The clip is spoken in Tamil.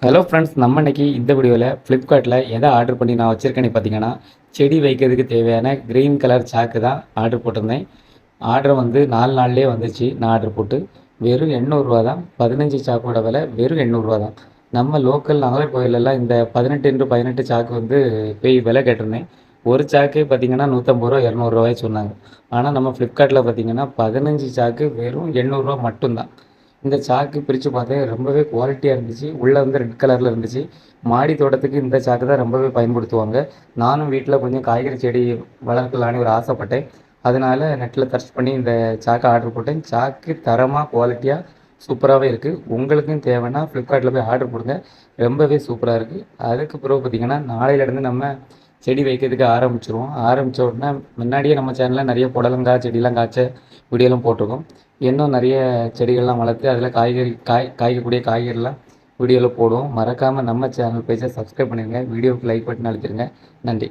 ஹலோ ஃப்ரெண்ட்ஸ், நம்ம இன்னைக்கு இந்த வீடியோவில் ஃப்ளிப்கார்ட்டில் எதை ஆர்டர் பண்ணி நான் வச்சுருக்கேன்னு பார்த்தீங்கன்னா, செடி வைக்கிறதுக்கு தேவையான க்ரீன் கலர் சாக்கு தான் ஆர்டர் போட்டிருந்தேன். ஆர்டர் வந்து 4 நாள்லேயே வந்துச்சு. நான் ஆர்டர் போட்டு வெறும் ரூ. 800 தான். 15 சாக்கோட விலை வெறும் ரூ. 800 தான். நம்ம லோக்கல் நாகர்கோவிலெல்லாம் இந்த 18x18 சாக்கு வந்து போய் விலை கேட்டிருந்தேன். ஒரு சாக்கே பார்த்தீங்கன்னா ரூ. 150 ரூ. 200 சொன்னாங்க. ஆனால் நம்ம ஃப்ளிப்கார்ட்டில் பார்த்தீங்கன்னா 15 சாக்கு வெறும் ரூ. 800 மட்டும்தான். இந்த சாக்கு பிரித்து பார்த்தேன், ரொம்பவே குவாலிட்டியாக இருந்துச்சு. உள்ளே வந்து ரெட் கலரில் இருந்துச்சு. மாடி தோட்டத்துக்கு இந்த சாக்கு தான் ரொம்பவே பயன்படுத்துவாங்க. நானும் வீட்டில் கொஞ்சம் காய்கறி செடி வளர்க்கலான்னு ஒரு ஆசைப்பட்டேன். அதனால் நெட்டில் சர்ச் பண்ணி இந்த சாக்கை ஆர்டர் போட்டேன். சாக்கு தரமாக குவாலிட்டியாக சூப்பராகவே இருக்குது. உங்களுக்கும் தேவைன்னா ஃப்ளிப்கார்ட்டில் போய் ஆர்டர் போடுங்க. ரொம்பவே சூப்பராக இருக்குது. அதுக்கு பிறகு பார்த்திங்கன்னா, நாளையிலேருந்து நம்ம செடி வைக்கிறதுக்கு ஆரம்பிச்சிருவோம். ஆரம்பித்த உடனே முன்னாடியே நம்ம சேனலில் நிறைய புடலங்காய் செடியெலாம் காய்ச்ச வீடியோலாம் போட்டிருக்கோம். இன்னும் நிறைய செடிகள்லாம் வளர்த்து அதில் காய்க்கக்கூடிய காய்கறிலாம் வீடியோவில் போடுவோம். மறக்காமல் நம்ம சேனல் பேஜை சப்ஸ்கிரைப் பண்ணிடுங்க. வீடியோவுக்கு லைக் பட்டன் அழுத்திடுங்க. நன்றி.